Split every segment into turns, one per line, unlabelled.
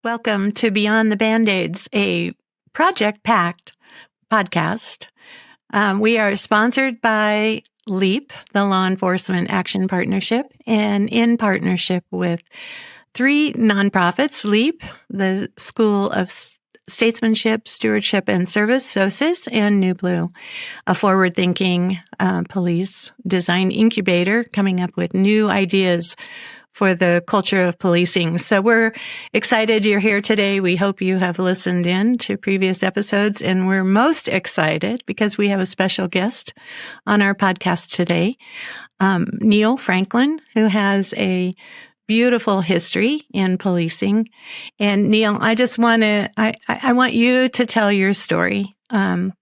Welcome to Beyond the Band-Aids, a Project PACT podcast. We are sponsored by LEAP, the Law Enforcement Action Partnership, and in partnership with three nonprofits: LEAP, the School of Statesmanship, Stewardship, and Service, SOSIS, and New Blue, a forward-thinking police design incubator coming up with new ideas for the culture of policing. So we're excited you're here today. We hope you have listened in to previous episodes, and we're most excited because we have a special guest on our podcast today, Neill Franklin, who has a beautiful history in policing. And Neill, I just want to, I want you to tell your story,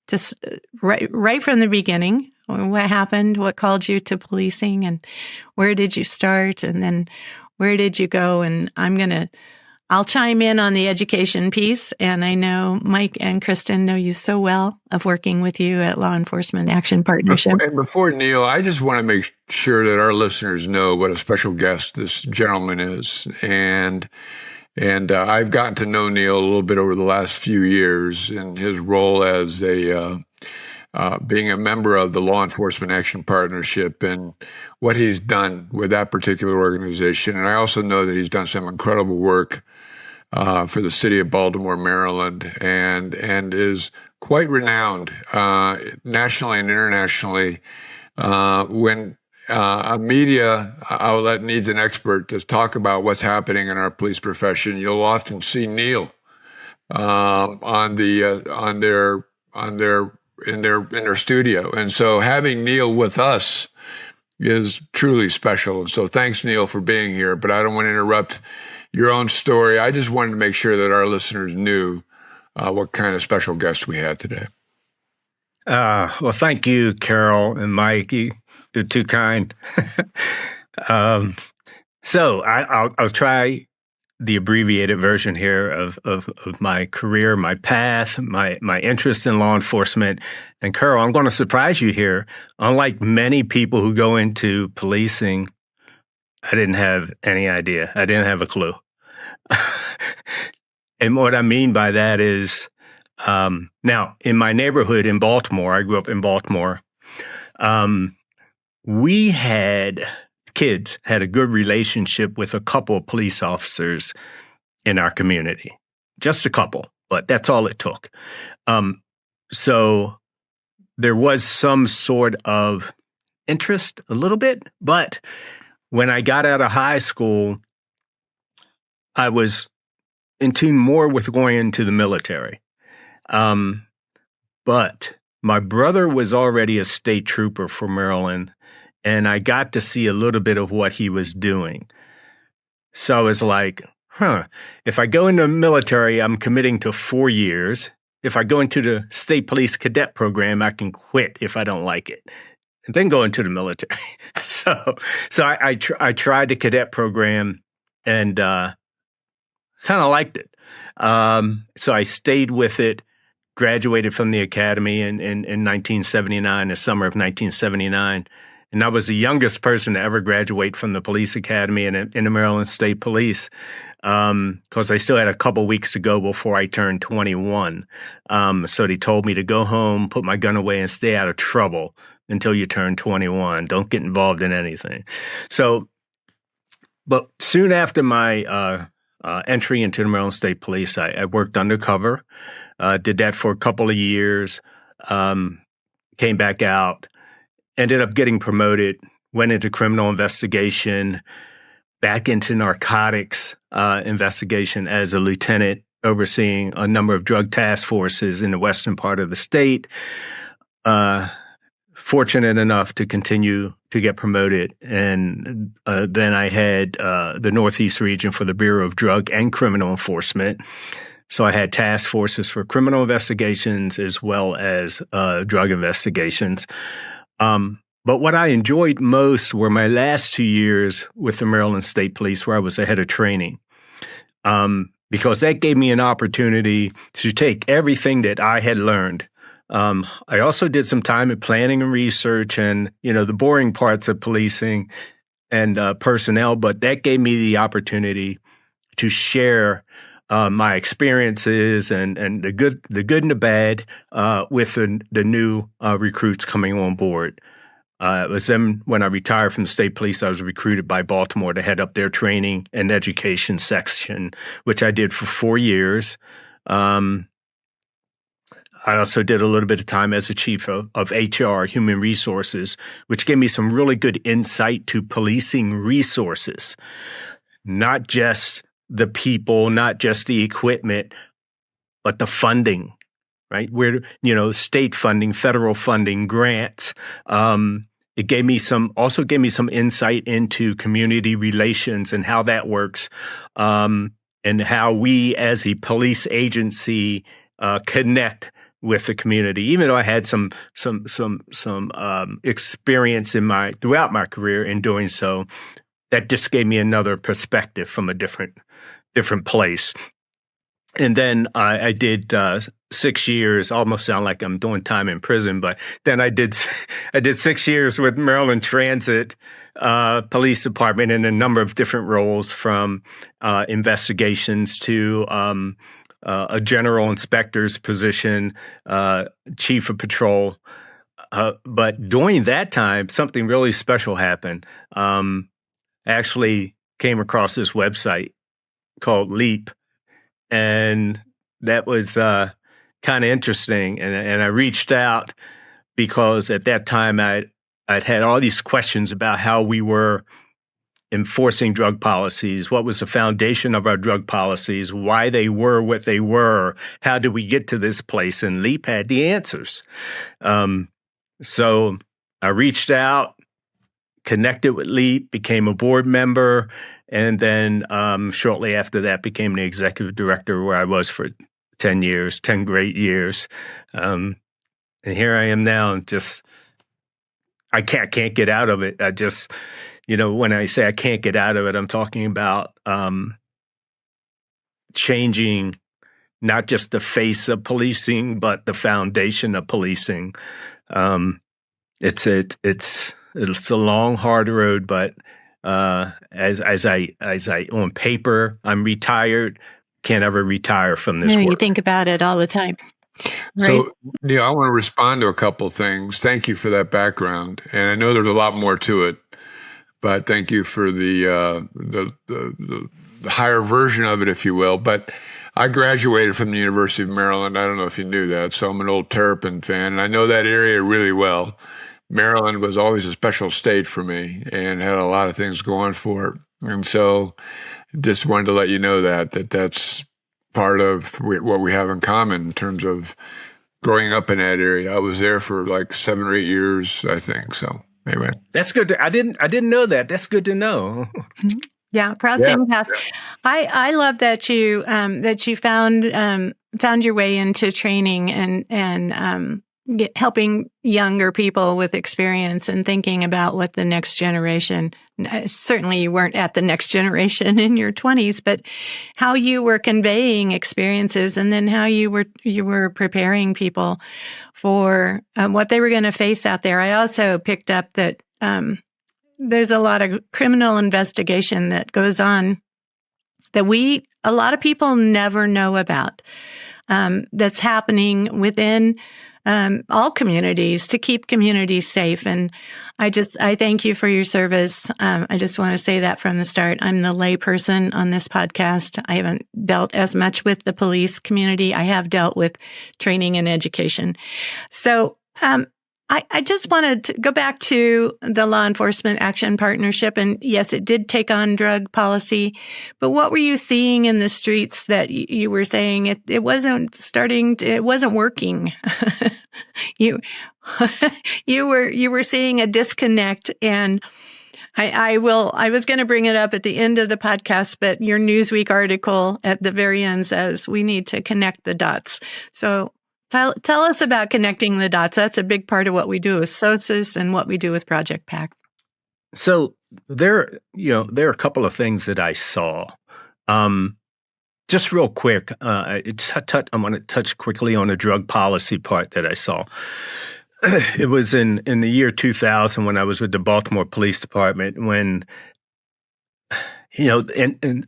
just right from the beginning. What happened? What called you to policing, and where did you start, and then where did you go? And I'll chime in on the education piece. And I know Mike and Kristin know you so well of working with you at Law Enforcement Action Partnership.
Before Neill, I just want to make sure that our listeners know what a special guest this gentleman is. And I've gotten to know Neill a little bit over the last few years in his role as being a member of the Law Enforcement Action Partnership and what he's done with that particular organization. And I also know that he's done some incredible work for the city of Baltimore, Maryland, and is quite renowned nationally and internationally. When a media outlet needs an expert to talk about what's happening in our police profession, you'll often see Neill in their studio. And so having Neill with us is truly special. And so thanks, Neill, for being here. But I don't want to interrupt your own story. I just wanted to make sure that our listeners knew what kind of special guest we had today.
Well, thank you, Carol and Mike. You're too kind. So I'll try the abbreviated version here of my career, my path, my interest in law enforcement. And Carol, I'm going to surprise you here. Unlike many people who go into policing, I didn't have any idea. I didn't have a clue. And what I mean by that is, now in my neighborhood in Baltimore, I grew up in Baltimore, kids had a good relationship with a couple of police officers in our community. Just a couple, but that's all it took. So there was some sort of interest, a little bit, but when I got out of high school, I was in tune more with going into the military. But my brother was already a state trooper for Maryland, and I got to see a little bit of what he was doing. So I was like, if I go into the military, I'm committing to 4 years. If I go into the state police cadet program, I can quit if I don't like it, and then go into the military. So I tried the cadet program and kind of liked it. So I stayed with it, graduated from the academy in 1979, the summer of 1979. And I was the youngest person to ever graduate from the police academy in the Maryland State Police, because I still had a couple weeks to go before I turned 21. So they told me to go home, put my gun away, and stay out of trouble until you turn 21. Don't get involved in anything. So, but soon after my entry into the Maryland State Police, I worked undercover, did that for a couple of years, came back out, ended up getting promoted, went into criminal investigation, back into narcotics investigation as a lieutenant, overseeing a number of drug task forces in the western part of the state. Fortunate enough to continue to get promoted. And then I had the Northeast region for the Bureau of Drug and Criminal Enforcement. So I had task forces for criminal investigations as well as drug investigations. But what I enjoyed most were my last 2 years with the Maryland State Police, where I was the head of training, because that gave me an opportunity to take everything that I had learned. I also did some time in planning and research and, the boring parts of policing and personnel, but that gave me the opportunity to share my experiences and the good and the bad with the new recruits coming on board. It was then when I retired from the state police, I was recruited by Baltimore to head up their training and education section, which I did for 4 years. I also did a little bit of time as a chief of HR, human resources, which gave me some really good insight to policing resources, not just the people, not just the equipment, but the funding, right? Where, state funding, federal funding, grants. It also gave me some insight into community relations and how that works, and how we as a police agency connect with the community. Even though I had some experience throughout my career in doing so, that just gave me another perspective from a different place. And then I did 6 years. Almost sound like I'm doing time in prison, but then I did 6 years with Maryland Transit Police Department in a number of different roles, from investigations to a general inspector's position, chief of patrol. But during that time, something really special happened. I actually came across this website called Leap, and that was kind of interesting. And I reached out because at that time I'd had all these questions about how we were enforcing drug policies, what was the foundation of our drug policies, why they were what they were, how did we get to this place, and Leap had the answers. So I reached out, connected with Leap, became a board member, and then shortly after that became the executive director, where I was for 10 years, 10 great years. And here I am now, and I can't get out of it. I just, when I say I can't get out of it, I'm talking about changing not just the face of policing, but the foundation of policing. It's a long, hard road, but as I on paper, I'm retired. Can't ever retire from this work.
You think about it all the time. Right?
So, Neill, I want to respond to a couple things. Thank you for that background, and I know there's a lot more to it, but thank you for the higher version of it, if you will. But I graduated from the University of Maryland. I don't know if you knew that, so I'm an old Terrapin fan, and I know that area really well. Maryland was always a special state for me and had a lot of things going for it. And so just wanted to let you know that's part of what we have in common in terms of growing up in that area. I was there for like 7 or 8 years, I think. So anyway.
That's good. I didn't know that. That's good to know.
Yeah, crossing paths. I love that you found your way into training and helping younger people with experience and thinking about what the next generation. Certainly, you weren't at the next generation in your 20s, but how you were conveying experiences, and then how you were preparing people for what they were going to face out there. I also picked up that there's a lot of criminal investigation that goes on that a lot of people never know about, that's happening within all communities to keep communities safe. And I thank you for your service. I just want to say that from the start. I'm the lay person on this podcast. I haven't dealt as much with the police community. I have dealt with training and education. So, I just wanted to go back to the Law Enforcement Action Partnership. And yes, it did take on drug policy, but what were you seeing in the streets that you were saying it wasn't working? You were seeing a disconnect, and I was going to bring it up at the end of the podcast, but your Newsweek article at the very end says we need to connect the dots. So Tell us about connecting the dots. That's a big part of what we do with SOSUS and what we do with Project PACT.
So there are a couple of things that I saw. Just real quick, I want to touch quickly on the drug policy part that I saw. It was in the year 2000 when I was with the Baltimore Police Department, when, and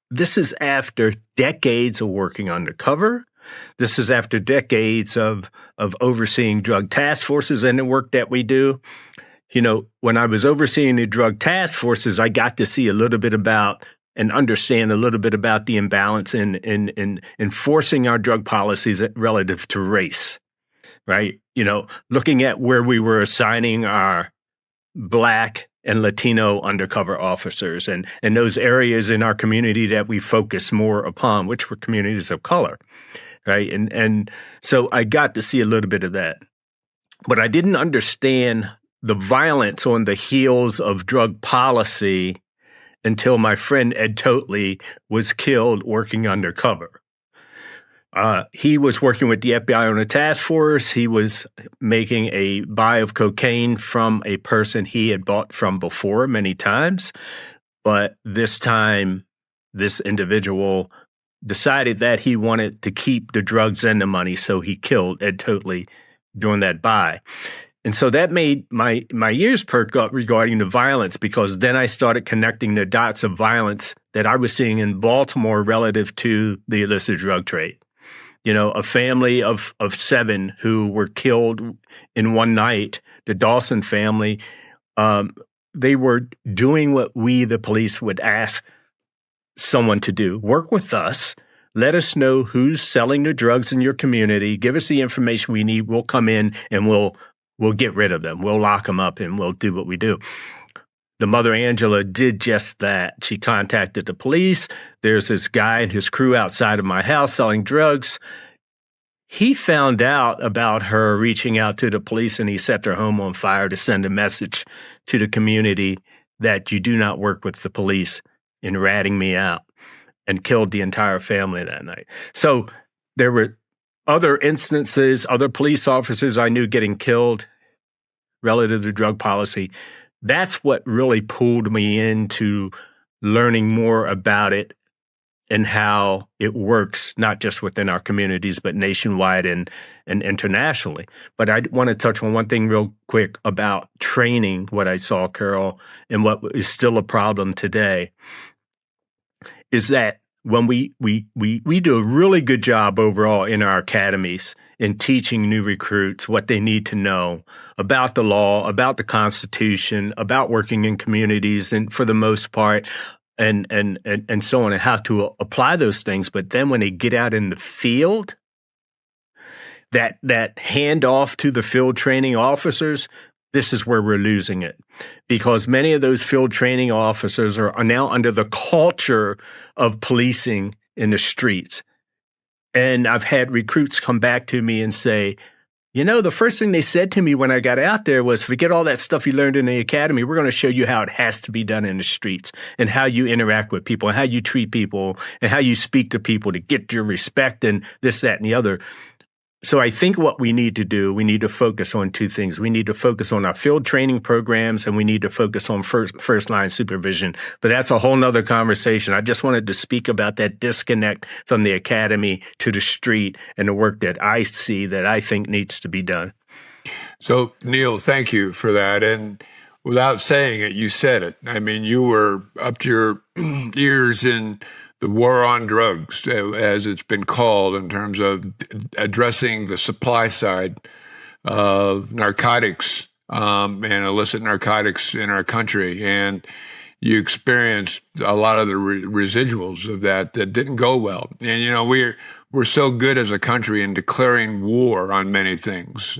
this is after decades of working undercover. This is after decades of overseeing drug task forces and the work that we do. You know, when I was overseeing the drug task forces, I got to see a little bit about and understand a little bit about the imbalance in enforcing our drug policies relative to race, right? You know, looking at where we were assigning our Black and Latino undercover officers and those areas in our community that we focus more upon, which were communities of color, right? And so I got to see a little bit of that. But I didn't understand the violence on the heels of drug policy until my friend Ed Totley was killed working undercover. He was working with the FBI on a task force. He was making a buy of cocaine from a person he had bought from before many times. But this time, this individual decided that he wanted to keep the drugs and the money, so he killed Ed Totley during that buy. And so that made my ears perk up regarding the violence, because then I started connecting the dots of violence that I was seeing in Baltimore relative to the illicit drug trade. You know, a family of 7 who were killed in one night, the Dawson family, they were doing what we, the police, would ask someone to do. Work with us. Let us know who's selling the drugs in your community. Give us the information we need. We'll come in and we'll get rid of them. We'll lock them up and we'll do what we do. The mother, Angela, did just that. She contacted the police. There's this guy and his crew outside of my house selling drugs. He found out about her reaching out to the police, and he set their home on fire to send a message to the community that you do not work with the police in ratting me out, and killed the entire family that night. So there were other instances, other police officers I knew getting killed relative to drug policy. That's what really pulled me into learning more about it and how it works, not just within our communities, but nationwide and internationally. But I want to touch on one thing real quick about training, what I saw, Carol, and what is still a problem today, is that when we do a really good job overall in our academies in teaching new recruits what they need to know about the law, about the Constitution, about working in communities, and for the most part, and so on, and how to apply those things. But then when they get out in the field, that handoff to the field training officers, this is where we're losing it, because many of those field training officers are now under the culture of policing in the streets. And I've had recruits come back to me and say, you know, the first thing they said to me when I got out there was, forget all that stuff you learned in the academy. We're going to show you how it has to be done in the streets, and how you interact with people, and how you treat people, and how you speak to people to get your respect, and this, that, and the other. So I think what we need to do, we need to focus on 2 things. We need to focus on our field training programs, and we need to focus on first line supervision. But that's a whole nother conversation. I just wanted to speak about that disconnect from the academy to the street and the work that I see that I think needs to be done.
So, Neill, thank you for that. And without saying it, you said it. I mean, you were up to your ears in the war on drugs, as it's been called, in terms of addressing the supply side of narcotics and illicit narcotics in our country. And you experienced a lot of the residuals of that didn't go well. And, you know, we're so good as a country in declaring war on many things,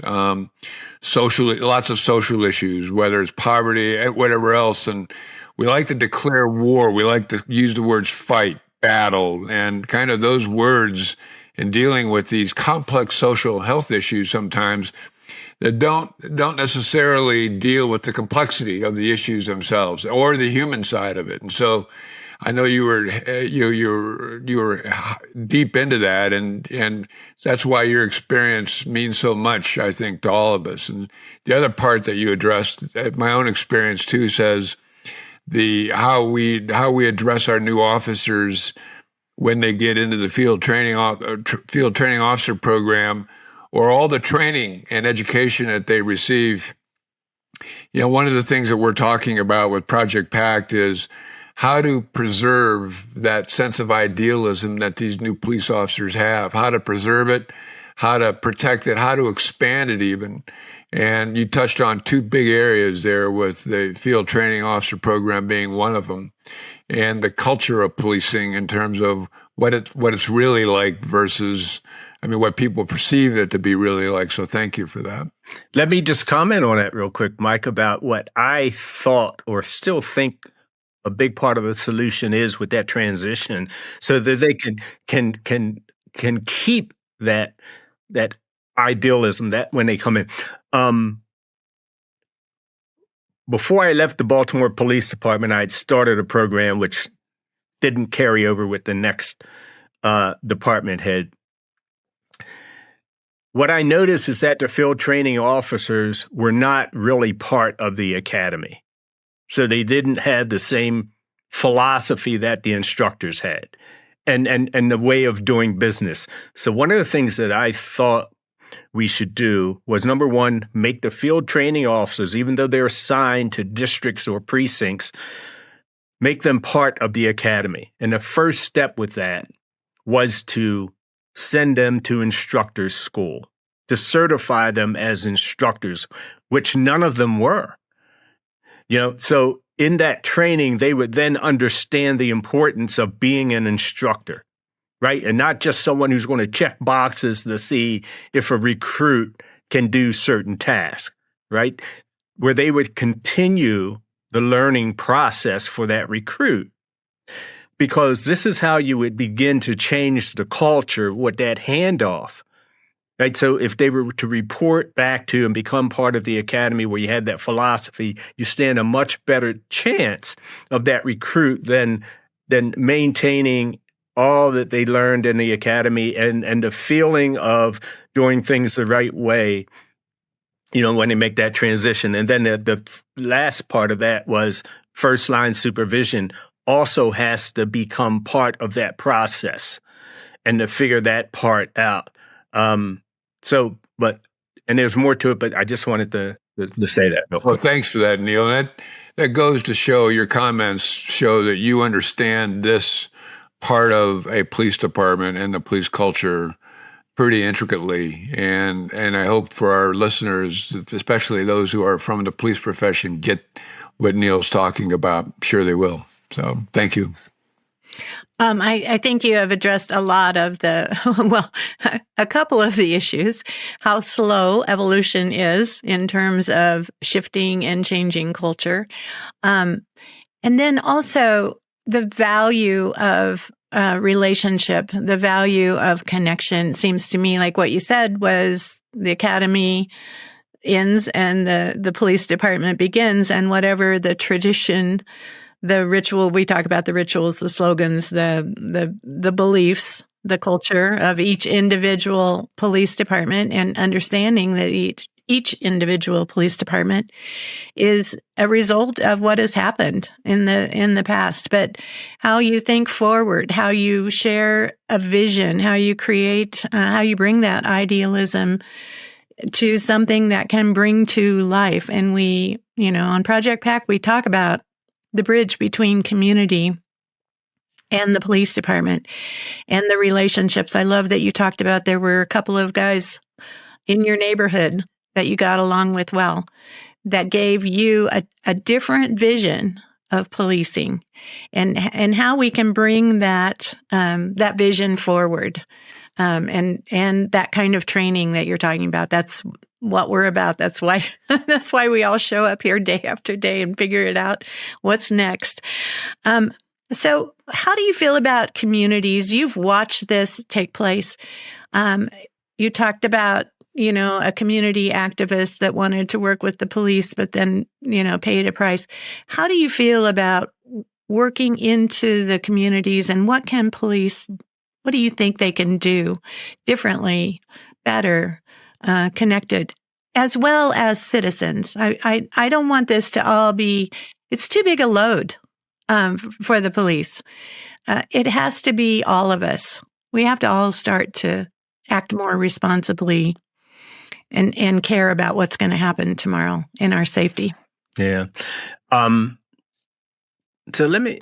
socially, lots of social issues, whether it's poverty, whatever else. And we like to declare war. We like to use the words fight, battle, and kind of those words in dealing with these complex social health issues sometimes that don't necessarily deal with the complexity of the issues themselves or the human side of it. And so I know you were deep into that, and that's why your experience means so much, I think, to all of us. And the other part that you addressed, my own experience too, says how we address our new officers when they get into the field training officer program, or all the training and education that they receive. You know, one of the things that we're talking about with Project PACT is how to preserve that sense of idealism that these new police officers have, how to preserve it, how to protect it, how to expand it even. And you touched on two big areas there, with the field training officer program being one of them, and the culture of policing in terms of what it's really like versus, what people perceive it to be really like. So thank you for that.
Let me just comment on that real quick, Mike, about what I thought or still think a big part of the solution is with that transition, so that they can keep that idealism that when they come in. Before I left the Baltimore Police Department, I had started a program which didn't carry over with the next department head. What I noticed is that the field training officers were not really part of the academy. So they didn't have the same philosophy that the instructors had and the way of doing business. So one of the things that I thought we should do was, number one, make the field training officers, even though they're assigned to districts or precincts, make them part of the academy. And the first step with that was to send them to instructors school, to certify them as instructors, which none of them were. So in that training, they would then understand the importance of being an instructor, right? And not just someone who's going to check boxes to see if a recruit can do certain tasks, right? Where they would continue the learning process for that recruit. Because this is how you would begin to change the culture with that handoff, right? So if they were to report back to and become part of the academy where you had that philosophy, you stand a much better chance of that recruit than maintaining all that they learned in the academy and the feeling of doing things the right way, when they make that transition. And then the last part of that was first line supervision also has to become part of that process and to figure that part out. And there's more to it, but I just wanted to say that.
Well, thanks for that, Neill. That goes to show, your comments show that you understand this part of a police department and the police culture pretty intricately. And I hope for our listeners, especially those who are from the police profession, get what Neill's talking about. I'm sure they will. So thank you.
I think you have addressed a lot of a couple of the issues, how slow evolution is in terms of shifting and changing culture. And then also the value of relationship, the value of connection. Seems to me like what you said was the academy ends and the police department begins, and whatever the tradition, the ritual, we talk about the rituals, the slogans, the beliefs, the culture of each individual police department, and understanding that each individual police department is a result of what has happened in the past. But how you think forward, how you share a vision, how you create, how you bring that idealism to something that can bring to life. And we, on Project PACT, we talk about the bridge between community and the police department and the relationships. I love that you talked about there were a couple of guys in your neighborhood that you got along with well, that gave you a different vision of policing and how we can bring that vision forward. And that kind of training that you're talking about, that's what we're about. That's why we all show up here day after day and figure it out. What's next? So how do you feel about communities? You've watched this take place. You talked about, a community activist that wanted to work with the police, but then, paid a price. How do you feel about working into the communities, and what do you think they can do differently, better, connected, as well as citizens? I don't want this to all be, it's too big a load for the police. It has to be all of us. We have to all start to act more responsibly and care about what's going to happen tomorrow in our safety.
Yeah. So let me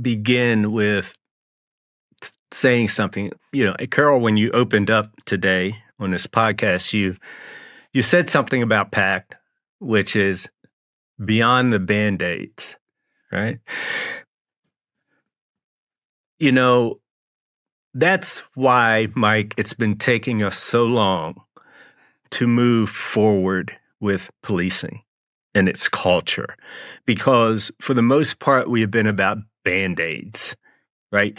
begin with saying something. Carol, when you opened up today on this podcast, you said something about PACT, which is beyond the Band-Aids, right? That's why, Mike, it's been taking us so long to move forward with policing and its culture, because for the most part, we have been about Band-Aids, right?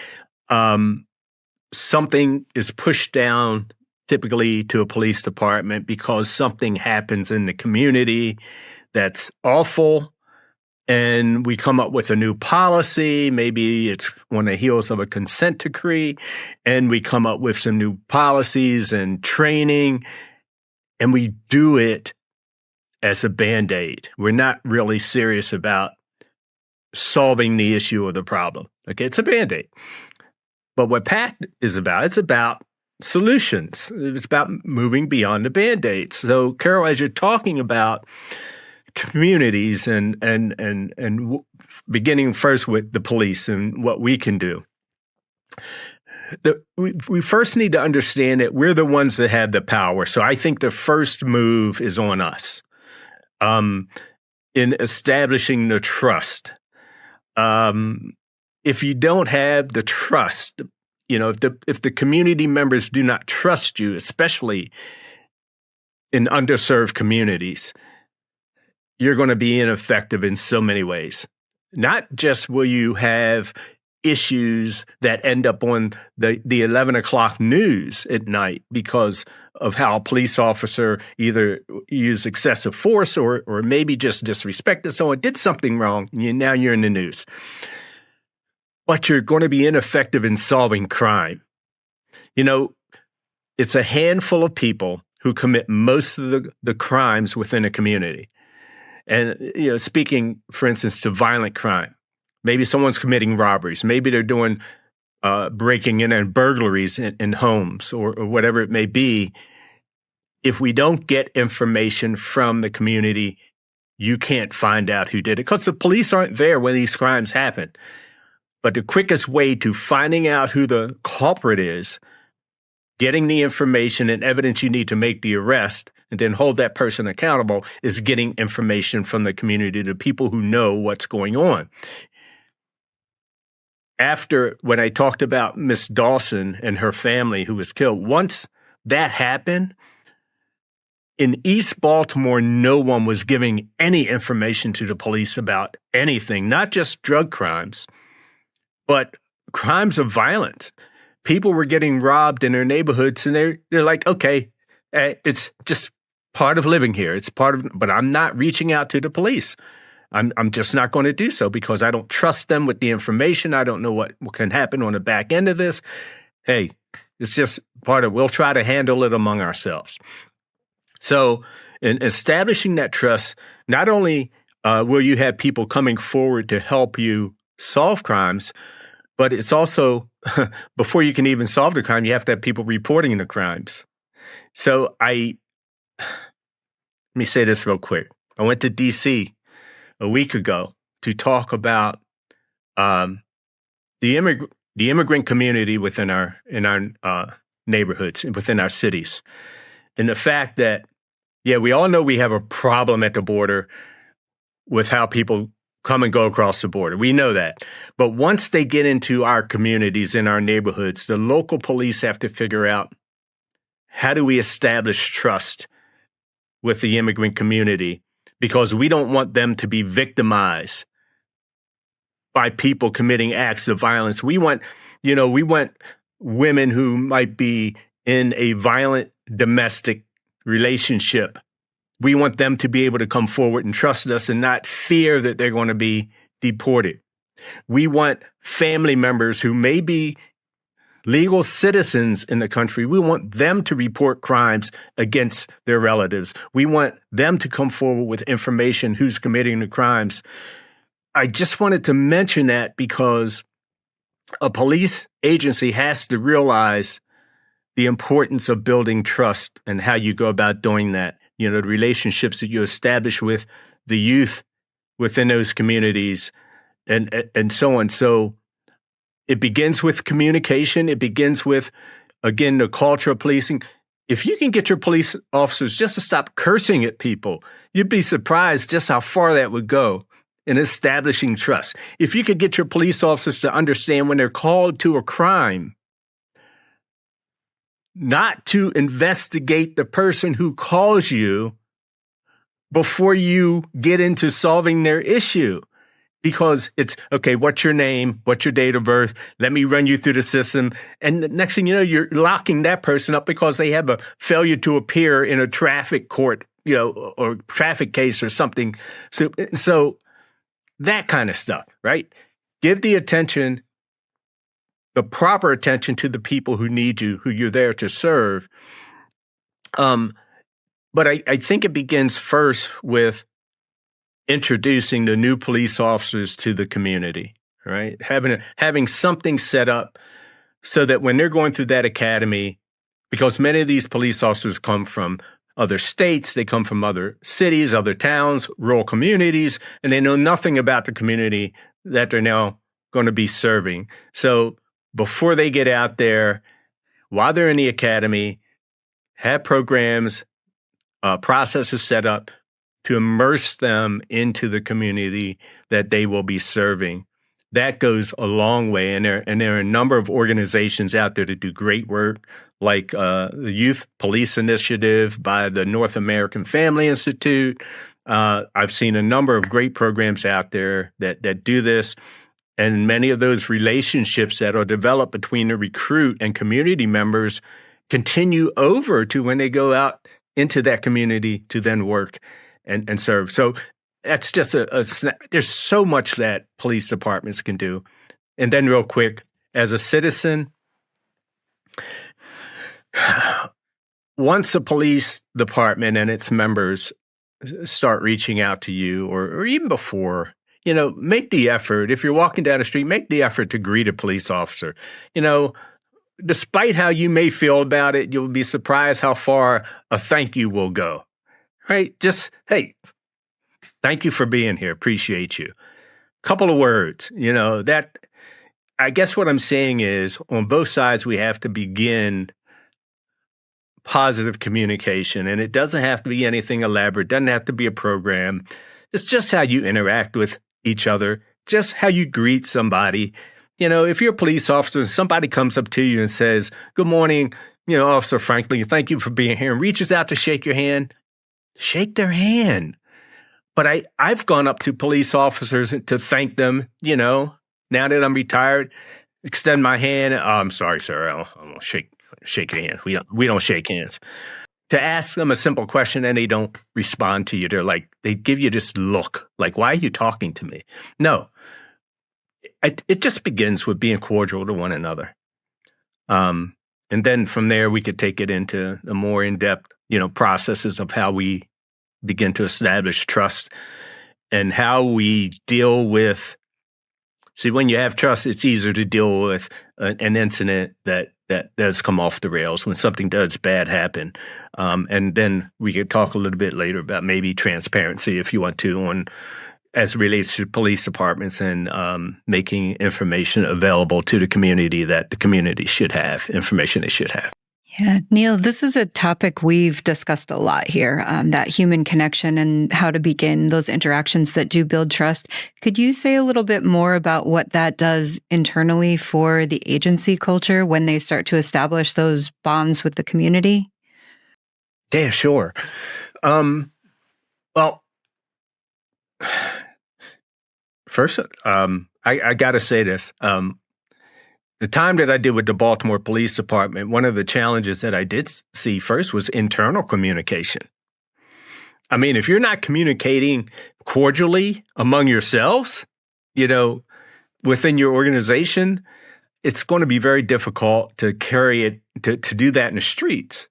Something is pushed down typically to a police department because something happens in the community that's awful, and we come up with a new policy. Maybe it's on the heels of a consent decree, and we come up with some new policies and training, and we do it as a Band-Aid. We're not really serious about solving the issue or the problem. Okay, it's a Band-Aid. But what PACT is about, it's about solutions. It's about moving beyond the Band-Aids. So, Carol, as you're talking about communities and beginning first with the police and what we can do, we first need to understand that we're the ones that have the power. So I think the first move is on us in establishing the trust. If you don't have the trust, if the community members do not trust you, especially in underserved communities, you're going to be ineffective in so many ways. Not just will you have issues that end up on the 11 o'clock news at night because of how a police officer either used excessive force or maybe just disrespected someone, did something wrong, and now you're in the news. But you're going to be ineffective in solving crime. It's a handful of people who commit most of the crimes within a community. And, speaking, for instance, to violent crime, maybe someone's committing robberies. Maybe they're doing breaking in and burglaries in homes or whatever it may be. If we don't get information from the community, you can't find out who did it because the police aren't there when these crimes happen. But the quickest way to finding out who the culprit is, getting the information and evidence you need to make the arrest, and then hold that person accountable, is getting information from the community, the people who know what's going on. When I talked about Miss Dawson and her family who was killed, once that happened, in East Baltimore, no one was giving any information to the police about anything, not just drug crimes, but crimes of violence. People were getting robbed in their neighborhoods, and they're like, okay, it's just part of living here. But I'm not reaching out to the police. I'm just not going to do so because I don't trust them with the information. I don't know what can happen on the back end of this. Hey, it's just we'll try to handle it among ourselves. So in establishing that trust, not only will you have people coming forward to help you solve crimes, but it's also, before you can even solve the crime, you have to have people reporting the crimes. So let me say this real quick. I went to D.C. a week ago to talk about the immigrant community in our neighborhoods, within our cities. And the fact that, we all know we have a problem at the border with how people come and go across the border. We know that. But once they get into our communities, in our neighborhoods, the local police have to figure out, how do we establish trust with the immigrant community? Because we don't want them to be victimized by people committing acts of violence. We want women who might be in a violent domestic relationship. We want them to be able to come forward and trust us and not fear that they're going to be deported. We want family members who may be legal citizens in the country. We want them to report crimes against their relatives. We want them to come forward with information who's committing the crimes. I just wanted to mention that because a police agency has to realize the importance of building trust and how you go about doing that. The relationships that you establish with the youth within those communities and so on. So It begins with communication. It begins with, again, the culture of policing. If you can get your police officers just to stop cursing at people, you'd be surprised just how far that would go in establishing trust. If you could get your police officers to understand when they're called to a crime, not to investigate the person who calls you before you get into solving their issue. Because it's, okay, what's your name? What's your date of birth? Let me run you through the system. And the next thing you know, you're locking that person up because they have a failure to appear in a traffic court, or traffic case or something. So that kind of stuff, right? Give the attention, the proper attention to the people who need you, who you're there to serve. But I think it begins first with introducing the new police officers to the community, right? Having something set up so that when they're going through that academy, because many of these police officers come from other states, they come from other cities, other towns, rural communities, and they know nothing about the community that they're now going to be serving. So before they get out there, while they're in the academy, have programs, processes set up to immerse them into the community that they will be serving. That goes a long way. And there are a number of organizations out there that do great work, like the Youth Police Initiative by the North American Family Institute. I've seen a number of great programs out there that do this. And many of those relationships that are developed between the recruit and community members continue over to when they go out into that community to then work and serve. So that's just there's so much that police departments can do. And then real quick, as a citizen, once a police department and its members start reaching out to you, or even before, make the effort. If you're walking down the street, make the effort to greet a police officer. Despite how you may feel about it, you'll be surprised how far a thank you will go. Right? Just, hey, thank you for being here. Appreciate you. Couple of words, that I guess what I'm saying is on both sides, we have to begin positive communication, and it doesn't have to be anything elaborate. It doesn't have to be a program. It's just how you interact with each other, just how you greet somebody. If you're a police officer and somebody comes up to you and says, "Good morning, Officer Franklin, thank you for being here," and reaches out to shake your hand, shake their hand. But I've gone up to police officers to thank them, now that I'm retired, extend my hand. "Oh, I'm sorry, sir. I won't shake your hand. We don't shake hands." To ask them a simple question and they don't respond to you. They give you this look, like, "Why are you talking to me?" No. It just begins with being cordial to one another. And then from there, we could take it into the more in-depth, processes of how we begin to establish trust and how we deal with. See, when you have trust, it's easier to deal with an incident that does come off the rails, when something does bad happen. And then we could talk a little bit later about maybe transparency, if you want to, as it relates to police departments and making information available to the community that the community should have, information they should have.
Yeah, Neill, this is a topic we've discussed a lot here, that human connection and how to begin those interactions that do build trust. Could you say a little bit more about what that does internally for the agency culture when they start to establish those bonds with the community?
Yeah, sure. Well, first, I got to say this. The time that I did with the Baltimore Police Department, one of the challenges that I did see first was internal communication. I mean, if you're not communicating cordially among yourselves, within your organization, it's going to be very difficult to carry it, to do that in the streets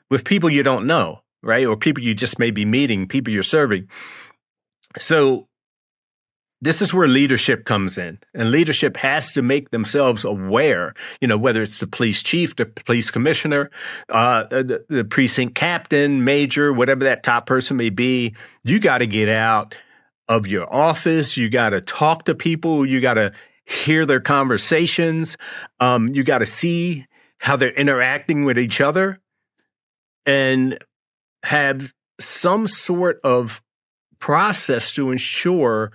with people you don't know, right? Or people you just may be meeting, people you're serving. So this is where leadership comes in, and leadership has to make themselves aware, whether it's the police chief, the police commissioner, the precinct captain, major, whatever that top person may be. You got to get out of your office. You got to talk to people. You got to hear their conversations. You got to see how they're interacting with each other and have some sort of process to ensure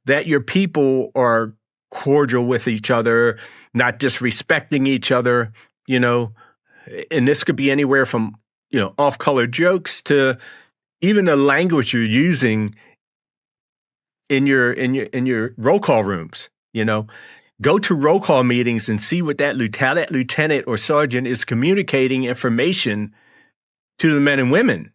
that your people are cordial with each other, not disrespecting each other, and this could be anywhere from, off-color jokes to even the language you're using in your roll call rooms. Go to roll call meetings and see what that lieutenant or sergeant is communicating information to the men and women.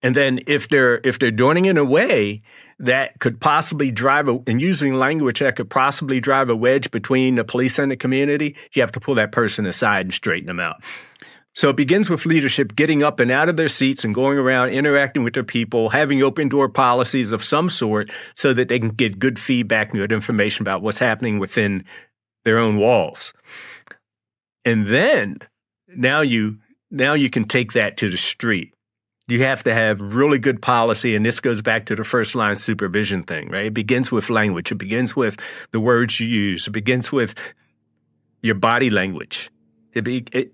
And then if they're doing it in a way that could possibly and using language that could possibly drive a wedge between the police and the community, you have to pull that person aside and straighten them out. So it begins with leadership getting up and out of their seats and going around, interacting with their people, having open door policies of some sort so that they can get good feedback and good information about what's happening within their own walls. And then now you can take that to the street. You have to have really good policy, and this goes back to the first line supervision thing, right? It begins with language. It begins with the words you use. It begins with your body language.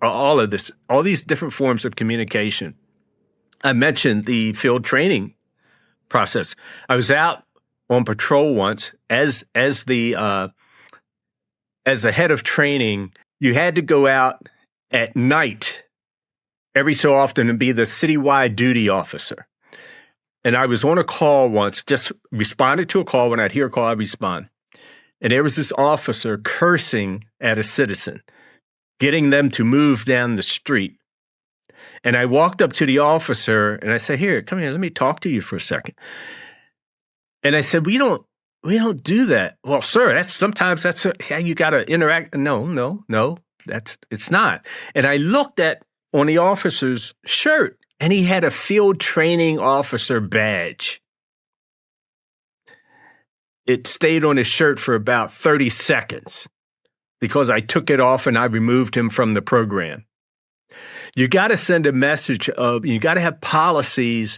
All of this, all these different forms of communication. I mentioned the field training process. I was out on patrol once as the head of training. You had to go out at night every so often and be the citywide duty officer. And I was on a call once, just responded to a call. When I'd hear a call, I'd respond. And there was this officer cursing at a citizen, getting them to move down the street. And I walked up to the officer and I said, "Here, come here, let me talk to you for a second." And I said, we don't do that. "Well, sir, sometimes that's how you got to interact." No, it's not. And I looked on the officer's shirt, and he had a field training officer badge. It stayed on his shirt for about 30 seconds because I took it off and I removed him from the program. You got to send a message you got to have policies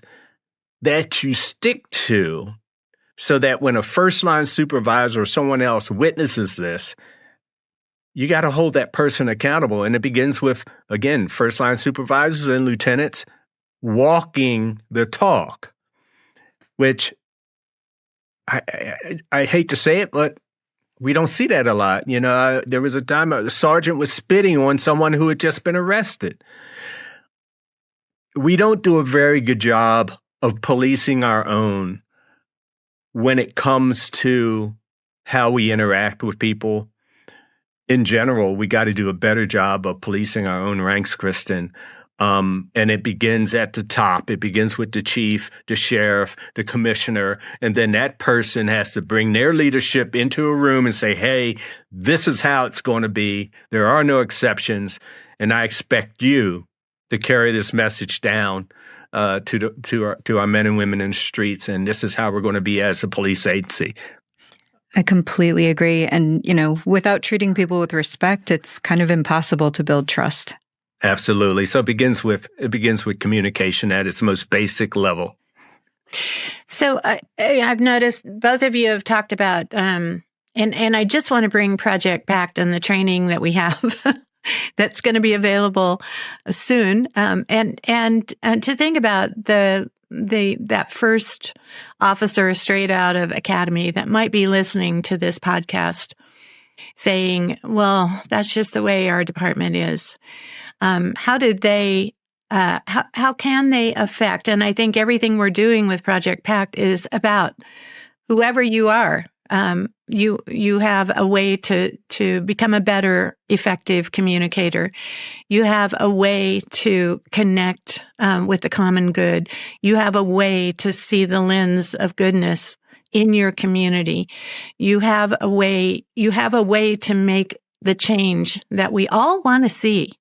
that you stick to so that when a first line supervisor or someone else witnesses this, you got to hold that person accountable. And it begins with, again, first line supervisors and lieutenants walking the talk, which I hate to say it, but we don't see that a lot. There was a time a sergeant was spitting on someone who had just been arrested. We don't do a very good job of policing our own when it comes to how we interact with people. In general, we got to do a better job of policing our own ranks, Kristin. And it begins at the top. It begins with the chief, the sheriff, the commissioner, and then that person has to bring their leadership into a room and say, "Hey, this is how it's going to be. There are no exceptions, and I expect you to carry this message down to our men and women in the streets, and this is how we're going to be as a police agency."
I completely agree. And, without treating people with respect, it's kind of impossible to build trust.
Absolutely. So it begins with communication at its most basic level.
So I've noticed both of you have talked about, and I just want to bring Project PACT and the training that we have that's going to be available soon, and to think about that first officer straight out of academy that might be listening to this podcast saying, "Well, that's just the way our department is." How did they, how can they affect? And I think everything we're doing with Project PACT is about whoever you are. You have a way to become a better, effective communicator. You have a way to connect with the common good. You have a way to see the lens of goodness in your community. You have a way to make the change that we all want to see.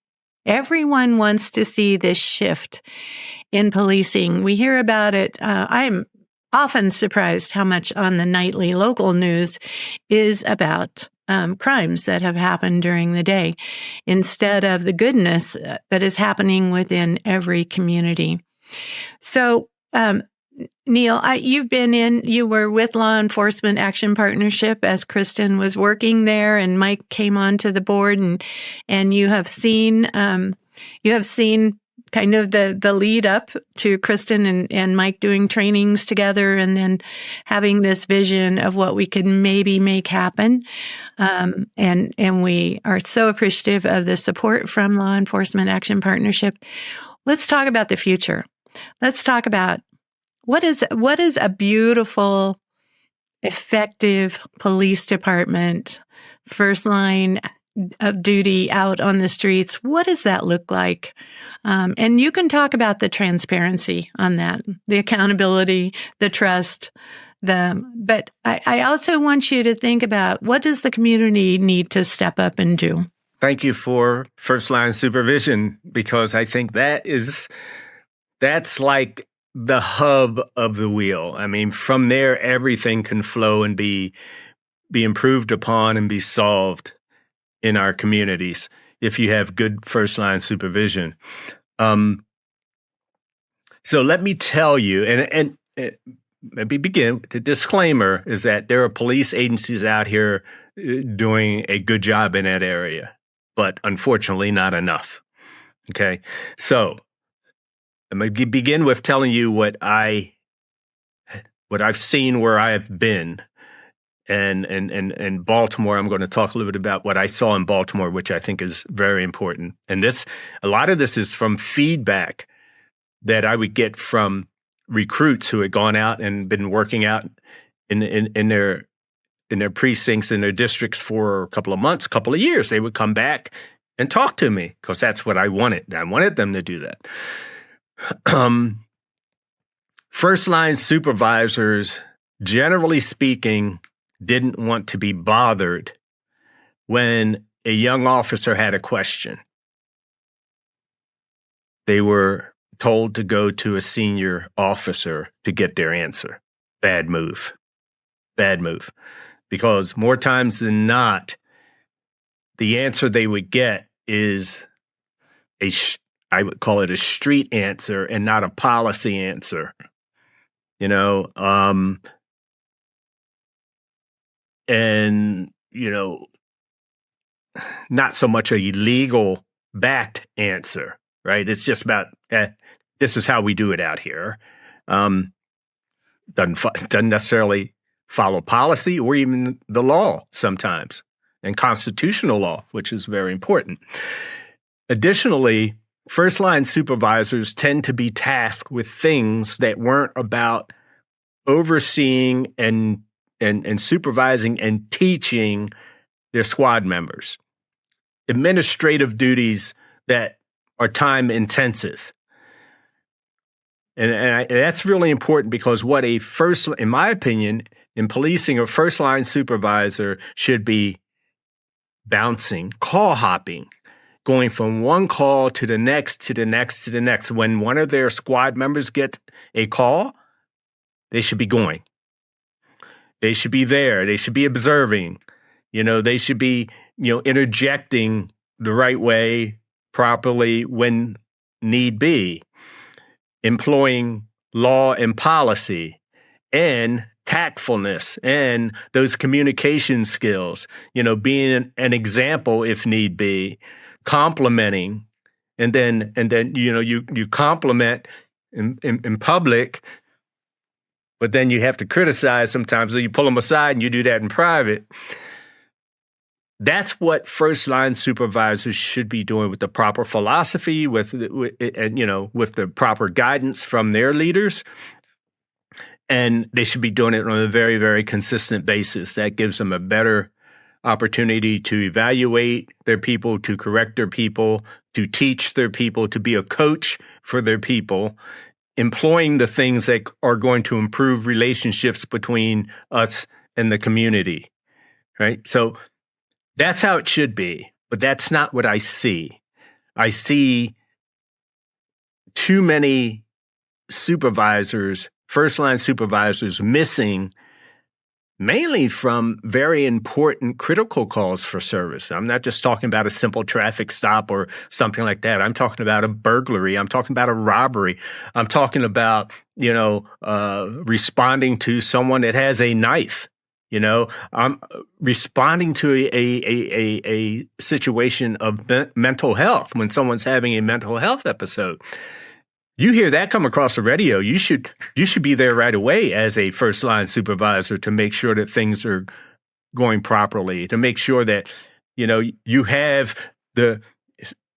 Everyone wants to see this shift in policing. We hear about it. I'm often surprised how much on the nightly local news is about crimes that have happened during the day instead of the goodness that is happening within every community. So Neill, you were with Law Enforcement Action Partnership as Kristin was working there, and Mike came onto the board, and you have seen kind of the lead up to Kristin and Mike doing trainings together, and then having this vision of what we could maybe make happen. And we are so appreciative of the support from Law Enforcement Action Partnership. Let's talk about the future. Let's talk about what is a beautiful, effective police department, first line of duty out on the streets. What does that look like? And you can talk about the transparency on that, the accountability, the trust. But I also want you to think about, what does the community need to step up and do?
Thank you for first line supervision, because I think that's like the hub of the wheel. I mean, from there, everything can flow and be improved upon and be solved in our communities if you have good first line supervision. So let me tell you, and maybe begin. The disclaimer is that there are police agencies out here doing a good job in that area, but unfortunately not enough. Okay, so I'm going to begin with telling you what I've seen where I have been. And Baltimore, I'm going to talk a little bit about what I saw in Baltimore, which I think is very important. And a lot of this is from feedback that I would get from recruits who had gone out and been working out in their precincts, in their districts for a couple of months, a couple of years. They would come back and talk to me, because that's what I wanted. I wanted them to do that. First line supervisors, generally speaking, didn't want to be bothered when a young officer had a question. They were told to go to a senior officer to get their answer. Bad move. Bad move. Because more times than not, the answer they would get is I would call it a street answer and not a policy answer. And, not so much a legal backed answer, right? It's just about, this is how we do it out here. Doesn't necessarily follow policy or even the law sometimes, and constitutional law, which is very important. Additionally, first line supervisors tend to be tasked with things that weren't about overseeing and supervising and teaching their squad members. Administrative duties that are time intensive. And that's really important, because what in my opinion, in policing, a first line supervisor should be bouncing, call hopping, going from one call to the next, to the next, to the next. When one of their squad members get a call, they should be going. They should be there. They should be observing. They should be, interjecting the right way, properly, when need be, employing law and policy and tactfulness and those communication skills, being an example if need be, complimenting, and then you compliment in public, but then you have to criticize sometimes, so you pull them aside and you do that in private. That's what first line supervisors should be doing, with the proper philosophy, with the proper guidance from their leaders. And they should be doing it on a very, very consistent basis. That gives them a better opportunity to evaluate their people, to correct their people, to teach their people, to be a coach for their people, employing the things that are going to improve relationships between us and the community, right? So that's how it should be, but that's not what I see. I see too many supervisors, first line supervisors, missing mainly from very important critical calls for service. I'm not just talking about a simple traffic stop or something like that. I'm talking about a burglary. I'm talking about a robbery. I'm talking about, responding to someone that has a knife. I'm responding to a situation of mental health when someone's having a mental health episode. You hear that come across the radio, you should be there right away as a first line supervisor to make sure that things are going properly, to make sure that, you have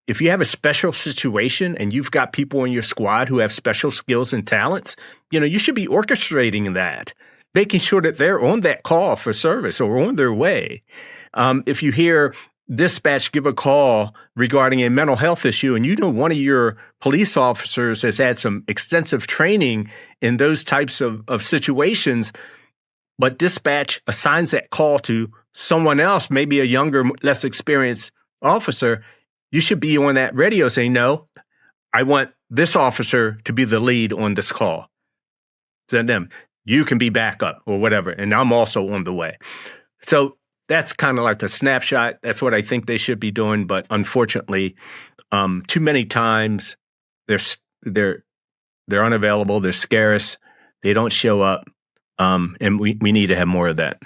if you have a special situation and you've got people in your squad who have special skills and talents, you should be orchestrating that, making sure that they're on that call for service or on their way. If you hear dispatch give a call regarding a mental health issue, and one of your police officers has had some extensive training in those types of situations, but dispatch assigns that call to someone else, maybe a younger, less experienced officer, you should be on that radio saying, no, I want this officer to be the lead on this call. Send them. You can be backup or whatever, and I'm also on the way. So that's kind of like a snapshot. That's what I think they should be doing. But unfortunately, too many times they're unavailable. They're scarce. They don't show up. And we need to have more of that,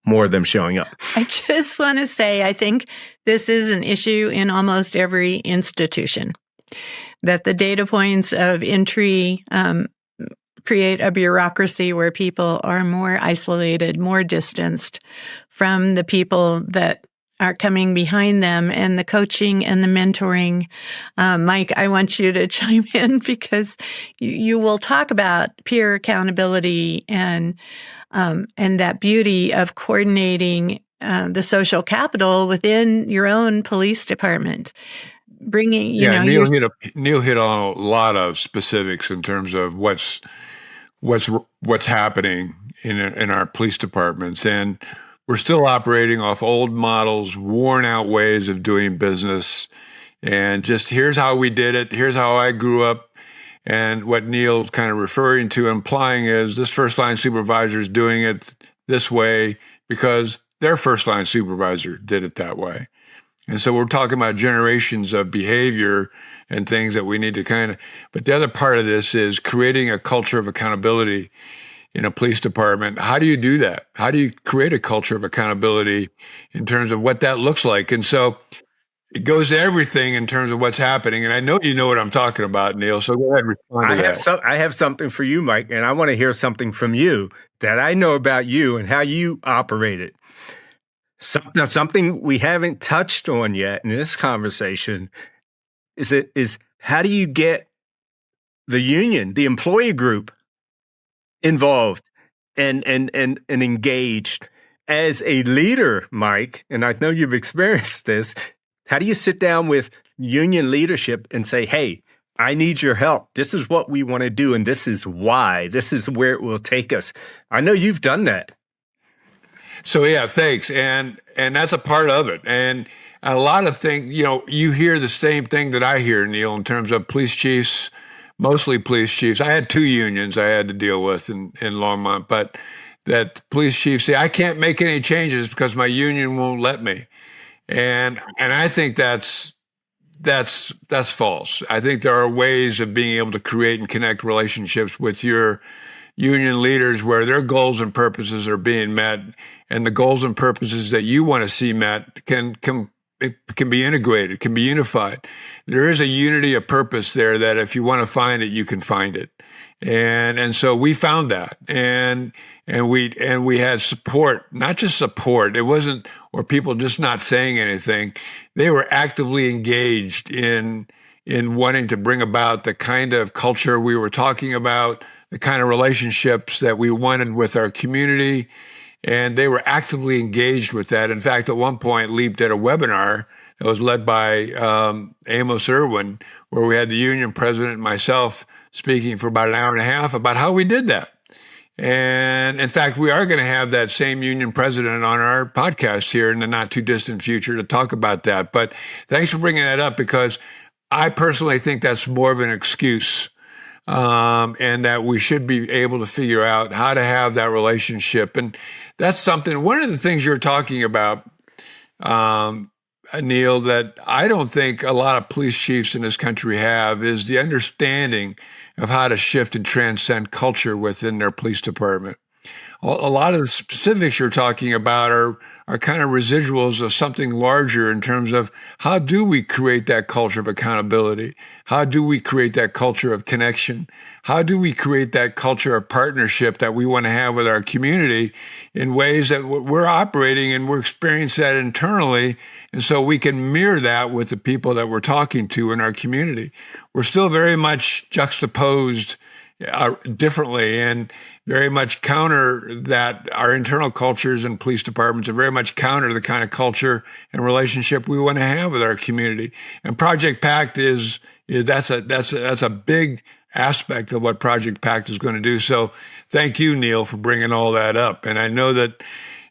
more of them showing up.
I just want to say, I think this is an issue in almost every institution, that the data points of entry create a bureaucracy where people are more isolated, more distanced from the people that are coming behind them, and the coaching and the mentoring. Mike, I want you to chime in, because you will talk about peer accountability and that beauty of coordinating the social capital within your own police department. Bringing,
Neill hit on a lot of specifics in terms of what's happening in our police departments, and we're still operating off old models, worn out ways of doing business, and just here's how we did it. Here's how I grew up. And what Neill's kind of referring to, implying, is this first line supervisor is doing it this way because their first line supervisor did it that way. And so we're talking about generations of behavior and things that we need to but the other part of this is creating a culture of accountability in a police department. How do you do that? How do you create a culture of accountability in terms of what that looks like? And so it goes to everything in terms of what's happening. And I know you know what I'm talking about, Neill. So go ahead and respond to that.
I have something for you, Mike, and I want to hear something from you that I know about you and how you operate it. Something we haven't touched on yet in this conversation is how do you get the union, the employee group, involved and engaged as a leader, Mike? And I know you've experienced this. How do you sit down with union leadership and say, hey, I need your help. This is what we want to do, and this is why. This is where it will take us. I know you've done that.
So yeah, thanks. And that's a part of it. And a lot of things, you hear the same thing that I hear, Neill, in terms of police chiefs, mostly police chiefs. I had 2 unions I had to deal with in Longmont, but that police chiefs say, I can't make any changes because my union won't let me. And I think that's false. I think there are ways of being able to create and connect relationships with your union leaders where their goals and purposes are being met, and the goals and purposes that you want to see met can be integrated, can be unified. There is a unity of purpose there that if you want to find it, you can find it. And so we found that, and we had support, not just support. It wasn't, or people just not saying anything. They were actively engaged in wanting to bring about the kind of culture we were talking about, the kind of relationships that we wanted with our community. And they were actively engaged with that. In fact, at one point, Leap did a webinar that was led by Amos Irwin, where we had the union president and myself speaking for about an hour and a half about how we did that. And in fact, we are going to have that same union president on our podcast here in the not too distant future to talk about that. But thanks for bringing that up, because I personally think that's more of an excuse and that we should be able to figure out how to have that relationship. And that's something, one of the things you're talking about, Neill, that I don't think a lot of police chiefs in this country have is the understanding of how to shift and transcend culture within their police department. A lot of the specifics you're talking about are kind of residuals of something larger in terms of how do we create that culture of accountability? How do we create that culture of connection? How do we create that culture of partnership that we want to have with our community in ways that we're operating and we're experiencing that internally, and so we can mirror that with the people that we're talking to in our community? We're still very much juxtaposed differently and very much counter that. Our internal cultures and police departments are very much counter the kind of culture and relationship we want to have with our community. And Project PACT that's a big aspect of what Project PACT is going to do. So thank you, Neill, for bringing all that up. And I know that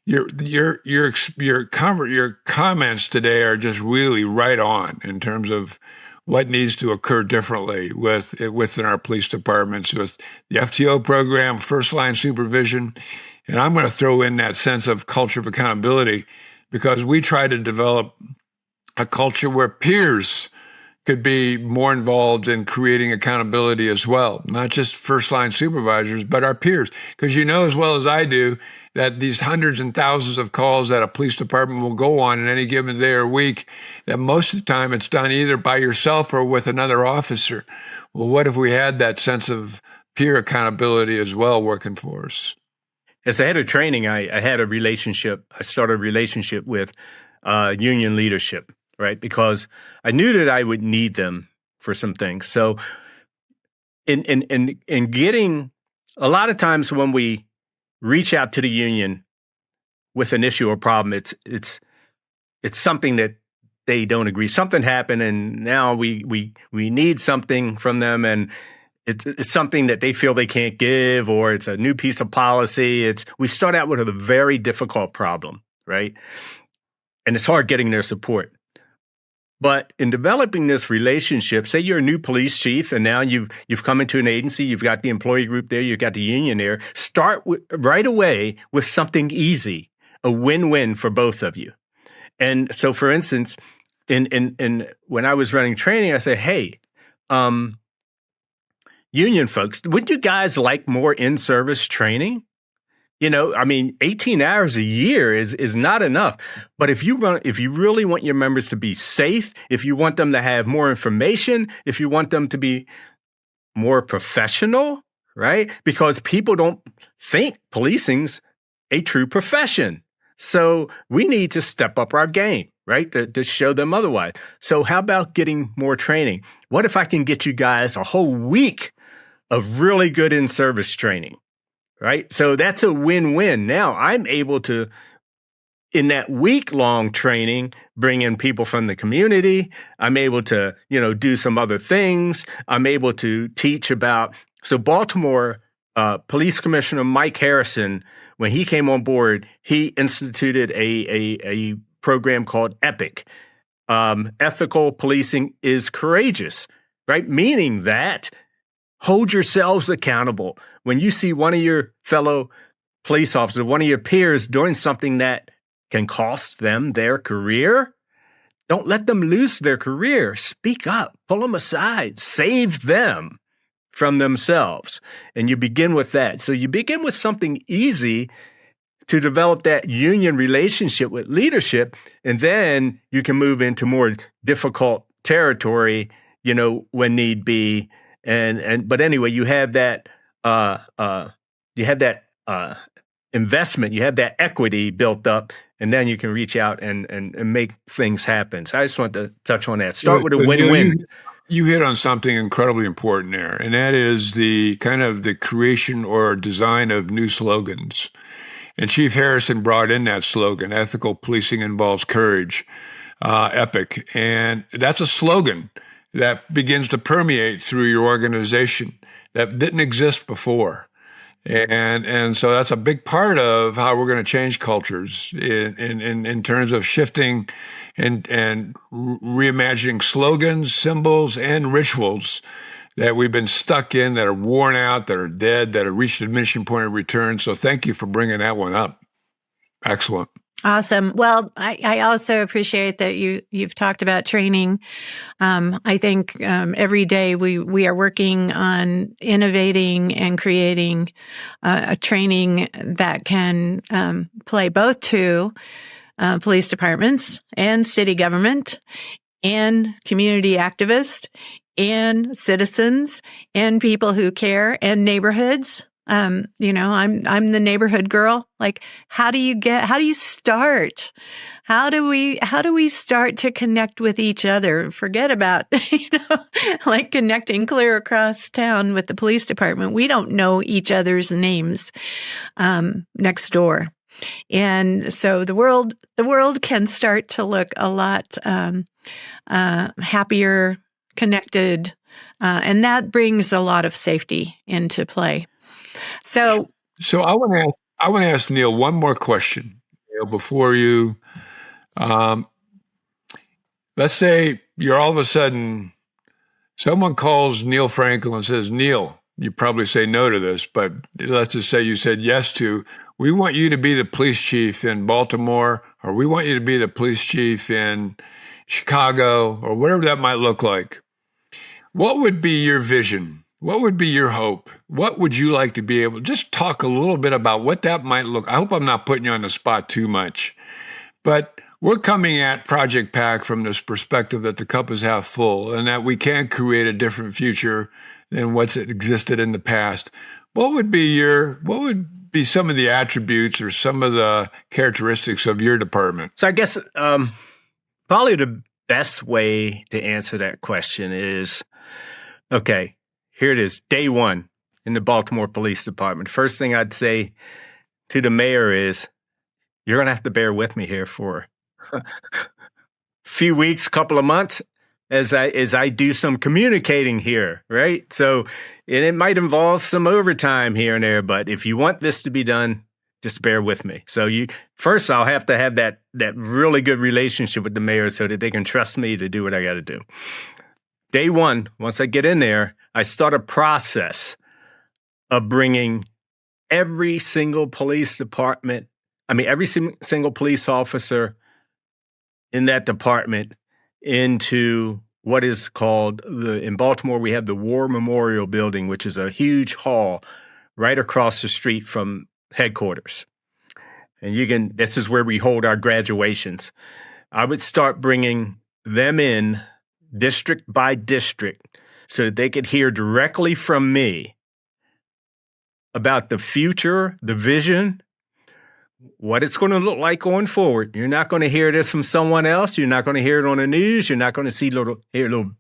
your comments today are just really right on in terms of what needs to occur differently within our police departments, with the FTO program, first line supervision. And I'm going to throw in that sense of culture of accountability, because we try to develop a culture where peers could be more involved in creating accountability as well, not just first line supervisors, but our peers. Because you know as well as I do that these hundreds and thousands of calls that a police department will go on in any given day or week, that most of the time it's done either by yourself or with another officer. Well, what if we had that sense of peer accountability as well working for us?
As a head of training, I started a relationship with union leadership, right? Because I knew that I would need them for some things. So in getting, a lot of times when we reach out to the union with an issue or problem, it's something that they don't agree. Something happened, and now we need something from them, and it's something that they feel they can't give, or it's a new piece of policy. We start out with a very difficult problem, right? And it's hard getting their support. But in developing this relationship, say you're a new police chief and now you've come into an agency, you've got the employee group there, you've got the union there, start right away with something easy, a win-win for both of you. And so, for instance, in when I was running training, I said, hey, union folks, would you guys like more in-service training? 18 hours a year is not enough. But if you really want your members to be safe, if you want them to have more information, if you want them to be more professional, right? Because people don't think policing's a true profession. So we need to step up our game, right? To show them otherwise. So how about getting more training? What if I can get you guys a whole week of really good in-service training? Right? So that's a win-win. Now I'm able to, in that week-long training, bring in people from the community. I'm able to, do some other things. I'm able to teach about, so Baltimore Police Commissioner Mike Harrison, when he came on board, he instituted a program called EPIC. Ethical Policing is Courageous, right? Meaning that hold yourselves accountable. When you see one of your fellow police officers, one of your peers doing something that can cost them their career, don't let them lose their career. Speak up, pull them aside, save them from themselves. And you begin with that. So you begin with something easy to develop that union relationship with leadership, and then you can move into more difficult territory, when need be. But anyway, you have that investment, you have that equity built up, and then you can reach out and make things happen. So I just want to touch on that. Start with a win-win.
You hit on something incredibly important there, and that is the kind of the creation or design of new slogans. And Chief Harrison brought in that slogan, ethical policing involves courage, EPIC. And that's a slogan that begins to permeate through your organization that didn't exist before. And so that's a big part of how we're going to change cultures in terms of shifting and reimagining slogans, symbols, and rituals that we've been stuck in, that are worn out, that are dead, that have reached a diminishing point of return. So thank you for bringing that one up. Excellent.
Awesome. Well, I also appreciate that you've talked about training. I think every day we are working on innovating and creating a training that can play both to police departments and city government and community activists and citizens and people who care and neighborhoods. I'm the neighborhood girl. Like, how do you start? How do we start to connect with each other? Forget about, like connecting clear across town with the police department. We don't know each other's names, next door. And so the world can start to look a lot, happier, connected, and that brings a lot of safety into play. So
I want to ask Neill one more question, before you. Let's say you're all of a sudden, someone calls Neill Franklin and says, Neill, you probably say no to this, but let's just say you said yes to, we want you to be the police chief in Baltimore, or we want you to be the police chief in Chicago, or whatever that might look like. What would be your vision? What would be your hope? What would you like to be able to just talk a little bit about what that might look? I hope I'm not putting you on the spot too much, but we're coming at Project PACT from this perspective that the cup is half full and that we can create a different future than what's existed in the past. What would be some of the attributes or some of the characteristics of your department?
So I guess probably the best way to answer that question is, okay, here it is, day one in the Baltimore Police Department. First thing I'd say to the mayor is, you're going to have to bear with me here for a few weeks, couple of months, as I do some communicating here, right? So and it might involve some overtime here and there, but if you want this to be done, just bear with me. So first I'll have to have that really good relationship with the mayor so that they can trust me to do what I got to do. Day one, once I get in there, I start a process of bringing every single police officer in that department into what is called in Baltimore, we have the War Memorial Building, which is a huge hall right across the street from headquarters. And this is where we hold our graduations. I would start bringing them in district by district so that they could hear directly from me about the future, the vision, what it's going to look like going forward. You're not going to hear this from someone else. You're not going to hear it on the news. You're not going to hear little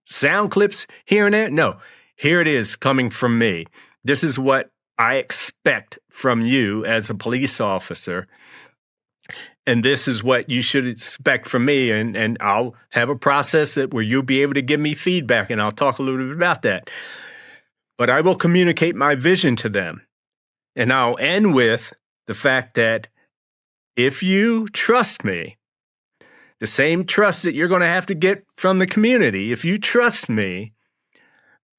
sound clips here and there. No, here it is coming from me. This is what I expect from you as a police officer. And this is what you should expect from me. And I'll have a process where you'll be able to give me feedback, and I'll talk a little bit about that. But I will communicate my vision to them. And I'll end with the fact that if you trust me, the same trust that you're going to have to get from the community, if you trust me,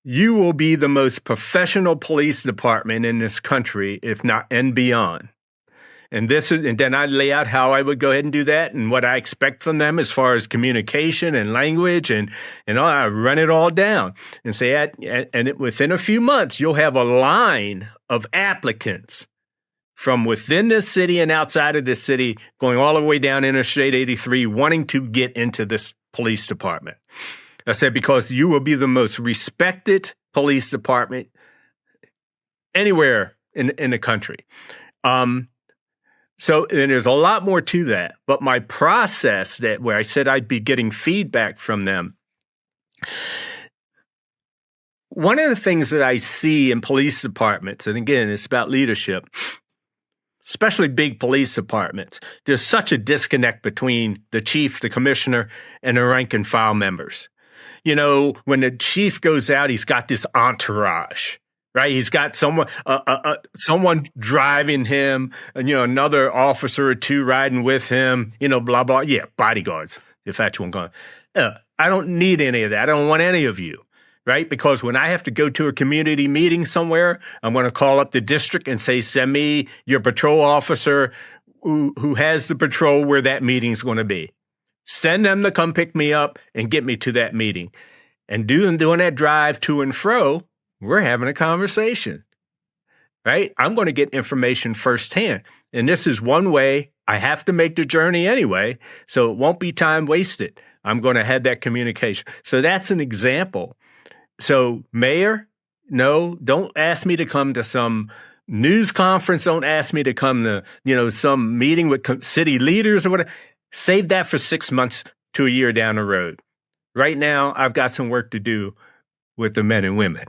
you will be the most professional police department in this country, if not and beyond. And then I lay out how I would go ahead and do that and what I expect from them as far as communication and language and I run it all down and say, within a few months, you'll have a line of applicants from within this city and outside of this city going all the way down Interstate 83 wanting to get into this police department. I said, because you will be the most respected police department anywhere in the country. So and there's a lot more to that. But my process where I said I'd be getting feedback from them, one of the things that I see in police departments, and again, it's about leadership, especially big police departments, there's such a disconnect between the chief, the commissioner, and the rank and file members. When the chief goes out, he's got this entourage. Right, he's got someone driving him, and another officer or two riding with him. Blah blah. Yeah, bodyguards. If that's what I'm going. I don't need any of that. I don't want any of you. right? Because when I have to go to a community meeting somewhere, I'm going to call up the district and say, send me your patrol officer who has the patrol where that meeting is going to be. Send them to come pick me up and get me to that meeting. And doing that drive to and fro, we're having a conversation, right? I'm going to get information firsthand. And this is one way I have to make the journey anyway, so it won't be time wasted. I'm going to have that communication. So that's an example. So, Mayor, no, don't ask me to come to some news conference. Don't ask me to come to, some meeting with city leaders or whatever. Save that for 6 months to a year down the road. Right now, I've got some work to do with the men and women,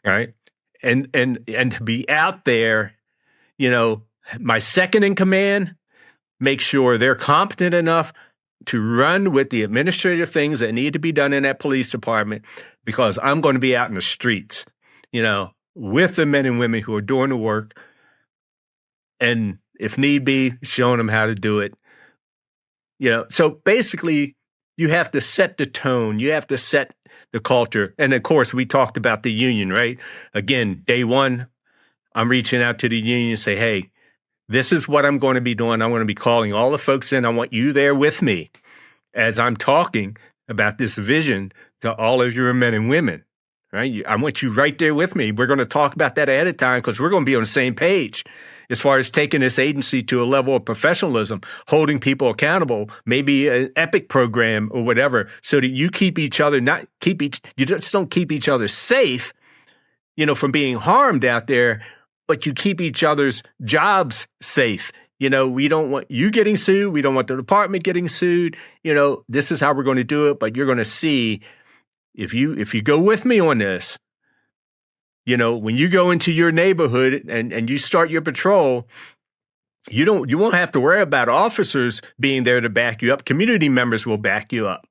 right? And to be out there, my second in command, make sure they're competent enough to run with the administrative things that need to be done in that police department, because I'm going to be out in the streets, with the men and women who are doing the work. And if need be, showing them how to do it. So basically, you have to set the tone. You have to set the culture. And of course, we talked about the union, right? Again, day one, I'm reaching out to the union and say, hey, this is what I'm going to be doing. I'm going to be calling all the folks in. I want you there with me as I'm talking about this vision to all of your men and women, right? I want you right there with me. We're going to talk about that ahead of time because we're going to be on the same page as far as taking this agency to a level of professionalism, holding people accountable, maybe an EPIC program or whatever, so that you keep each other, you just don't keep each other safe, from being harmed out there, but you keep each other's jobs safe. We don't want you getting sued. We don't want the department getting sued. This is how we're going to do it. But you're going to see if you go with me on this, when you go into your neighborhood and you start your patrol, you won't have to worry about officers being there to back you up. Community members will back you up,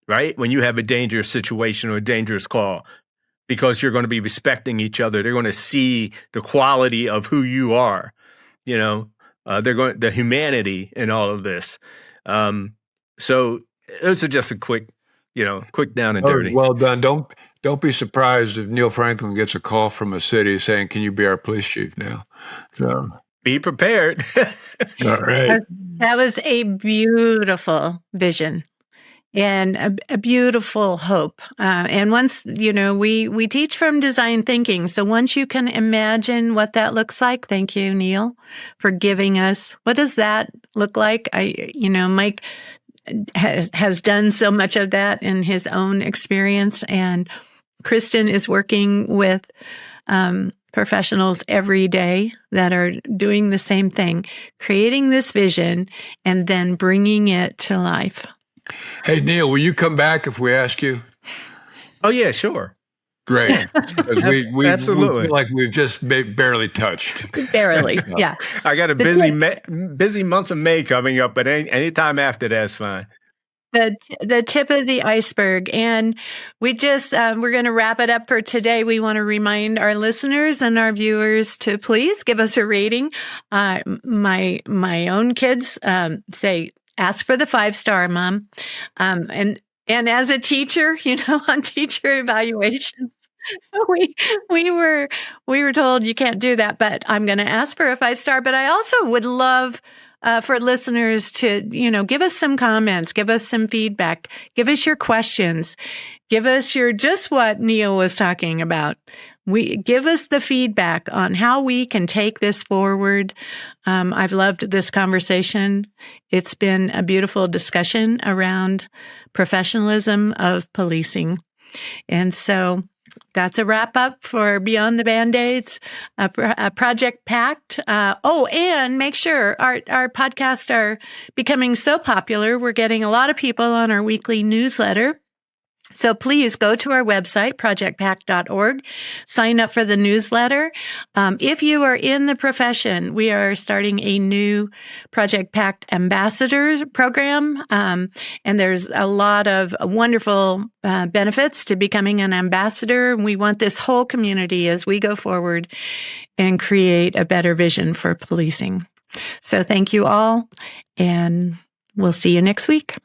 right? When you have a dangerous situation or a dangerous call. Because you're going to be respecting each other. They're going to see the quality of who you are, the humanity in all of this. So those are just a quick down and dirty.
Well done. Don't be surprised if Neill Franklin gets a call from a city saying, can you be our police chief now? So
be prepared.
All right.
That was a beautiful vision. And a beautiful hope. And once, we teach from design thinking. So once you can imagine what that looks like, thank you, Neill, for giving us, what does that look like? Mike has done so much of that in his own experience. And Kristin is working with professionals every day that are doing the same thing, creating this vision and then bringing it to life.
Hey, Neill, will you come back if we ask you?
Oh, yeah, sure.
Great. Because we
Absolutely.
We feel like we've just barely touched.
Barely, yeah.
I got a busy month of May coming up, but any time after that's fine.
The tip of the iceberg. And we just, we're going to wrap it up for today. We want to remind our listeners and our viewers to please give us a rating. My own kids say, ask for the 5-star, Mom. And as a teacher, on teacher evaluations, we were told you can't do that, but I'm going to ask for a 5-star. But I also would love for listeners to, give us some comments, give us some feedback, give us your questions, give us just what Neill was talking about. Give us the feedback on how we can take this forward. I've loved this conversation. It's been a beautiful discussion around professionalism of policing. And so that's a wrap up for Beyond the Band-Aids, Project PACT. And make sure our podcasts are becoming so popular. We're getting a lot of people on our weekly newsletter. So please go to our website, projectpact.org, sign up for the newsletter. If you are in the profession, we are starting a new Project PACT ambassador program. And there's a lot of wonderful benefits to becoming an ambassador. We want this whole community as we go forward and create a better vision for policing. So thank you all, and we'll see you next week.